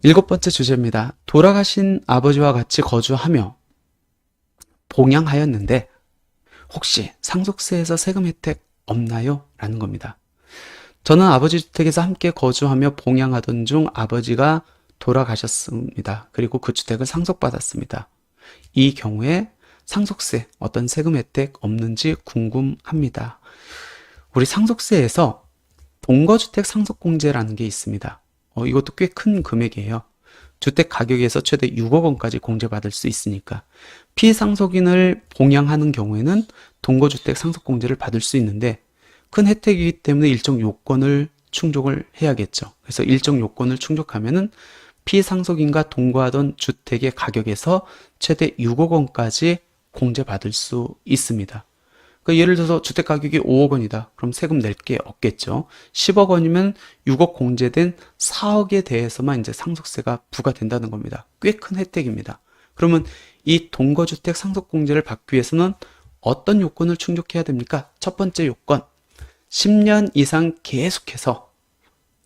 7번째 주제입니다. 돌아가신 아버지와 같이 거주하며 봉양하였는데 혹시 상속세에서 세금 혜택 없나요? 라는 겁니다. 저는 아버지 주택에서 함께 거주하며 봉양하던 중 아버지가 돌아가셨습니다. 그리고 그 주택을 상속받았습니다. 이 경우에 상속세 어떤 세금 혜택 없는지 궁금합니다. 우리 상속세에서 동거주택 상속공제라는 게 있습니다. 이것도 꽤 큰 금액이에요. 주택 가격에서 최대 6억 원까지 공제받을 수 있으니까 피상속인을 봉양하는 경우에는 동거주택 상속공제를 받을 수 있는데 큰 혜택이기 때문에 일정 요건을 충족을 해야겠죠. 그래서 일정 요건을 충족하면은 피상속인과 동거하던 주택의 가격에서 최대 6억 원까지 공제받을 수 있습니다. 그러니까 예를 들어서 주택 가격이 5억 원이다. 그럼 세금 낼 게 없겠죠. 10억 원이면 6억 공제된 4억에 대해서만 이제 상속세가 부과된다는 겁니다. 꽤 큰 혜택입니다. 그러면 이 동거주택 상속공제를 받기 위해서는 어떤 요건을 충족해야 됩니까? 첫 번째 요건, 10년 이상 계속해서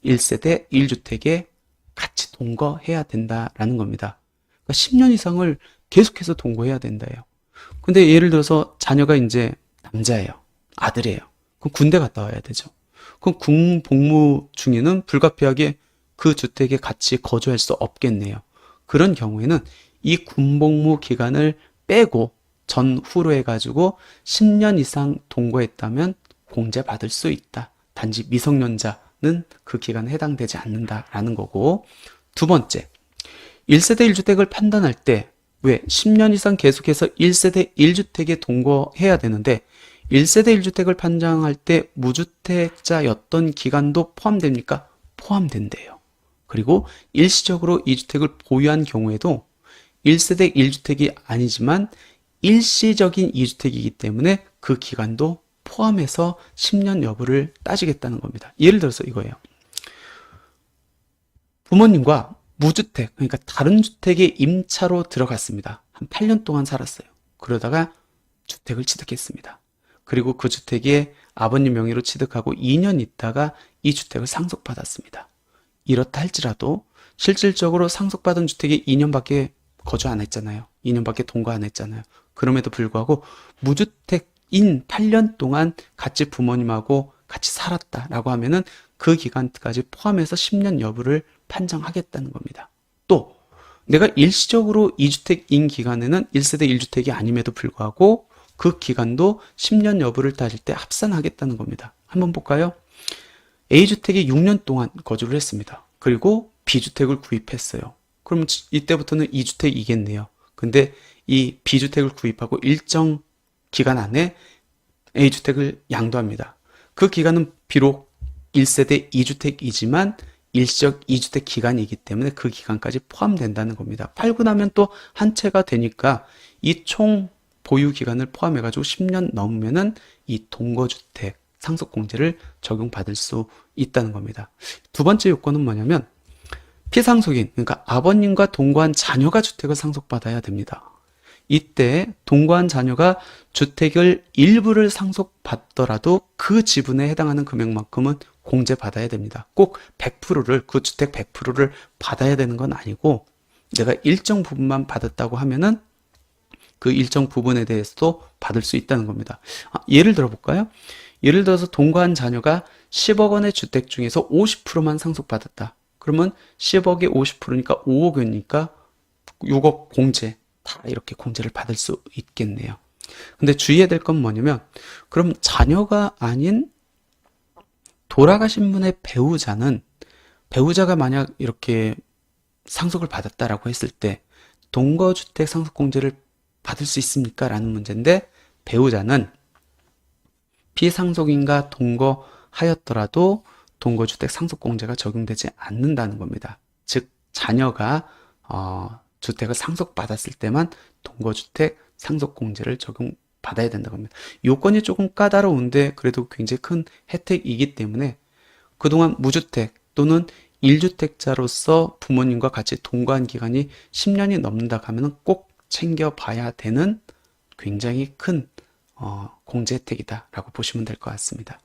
1세대 1주택에 같이 동거해야 된다라는 겁니다. 그러니까 10년 이상을 계속해서 동거해야 된다예요. 근데 예를 들어서 자녀가 이제 남자예요. 아들이에요. 그럼 군대 갔다 와야 되죠. 그럼 군 복무 중에는 불가피하게 그 주택에 같이 거주할 수 없겠네요. 그런 경우에는 이 군복무 기간을 빼고 전후로 해가지고 10년 이상 동거했다면 공제받을 수 있다. 단지 미성년자는 그 기간에 해당되지 않는다라는 거고, 두 번째, 1세대 1주택을 판단할 때 왜 10년 이상 계속해서 1세대 1주택에 동거해야 되는데 1세대 1주택을 판정할 때 무주택자였던 기간도 포함됩니까? 포함된대요. 그리고 일시적으로 이 주택을 보유한 경우에도 1세대 1주택이 아니지만 일시적인 2주택이기 때문에 그 기간도 포함해서 10년 여부를 따지겠다는 겁니다. 예를 들어서 이거예요. 부모님과 무주택, 그러니까 다른 주택에 임차로 들어갔습니다. 한 8년 동안 살았어요. 그러다가 주택을 취득했습니다. 그리고 그 주택에 아버님 명의로 취득하고 2년 있다가 이 주택을 상속받았습니다. 이렇다 할지라도 실질적으로 상속받은 주택에 2년밖에 거주 안 했잖아요. 2년밖에 동거 안 했잖아요. 그럼에도 불구하고 무주택인 8년 동안 같이 부모님하고 같이 살았다라고 하면은 그 기간까지 포함해서 10년 여부를 판정하겠다는 겁니다. 또 내가 일시적으로 2주택인 기간에는 1세대 1주택이 아님에도 불구하고 그 기간도 10년 여부를 따질 때 합산하겠다는 겁니다. 한번 볼까요? A주택에 6년 동안 거주를 했습니다. 그리고 B주택을 구입했어요. 그럼 이때부터는 2주택이겠네요. 근데 이 B주택을 구입하고 일정 기간 안에 A주택을 양도합니다. 그 기간은 비록 1세대 2주택이지만 일시적 2주택 기간이기 때문에 그 기간까지 포함된다는 겁니다. 팔고 나면 또 한 채가 되니까 이 총 보유 기간을 포함해가지고 10년 넘으면은 이 동거주택 상속공제를 적용받을 수 있다는 겁니다. 두 번째 요건은 뭐냐면 피상속인, 그러니까 아버님과 동거한 자녀가 주택을 상속받아야 됩니다. 이때 동거한 자녀가 주택을 일부를 상속받더라도 그 지분에 해당하는 금액만큼은 공제받아야 됩니다. 꼭 100%를, 그 주택 100%를 받아야 되는 건 아니고 내가 일정 부분만 받았다고 하면은 그 일정 부분에 대해서도 받을 수 있다는 겁니다. 예를 들어 볼까요? 예를 들어서 동거한 자녀가 10억 원의 주택 중에서 50%만 상속받았다. 그러면 10억에 50%니까 5억 원이니까 6억 공제, 다 이렇게 공제를 받을 수 있겠네요. 근데 주의해야 될 건 뭐냐면 그럼 자녀가 아닌 돌아가신 분의 배우자가 만약 이렇게 상속을 받았다라고 했을 때 동거주택 상속공제를 받을 수 있습니까? 라는 문제인데 배우자는 피상속인과 동거하였더라도 동거주택 상속공제가 적용되지 않는다는 겁니다. 즉 자녀가 주택을 상속받았을 때만 동거주택 상속공제를 적용받아야 된다고 합니다. 요건이 조금 까다로운데 그래도 굉장히 큰 혜택이기 때문에 그동안 무주택 또는 1주택자로서 부모님과 같이 동거한 기간이 10년이 넘는다 하면 꼭 챙겨봐야 되는 굉장히 큰 공제 혜택이다라고 보시면 될 것 같습니다.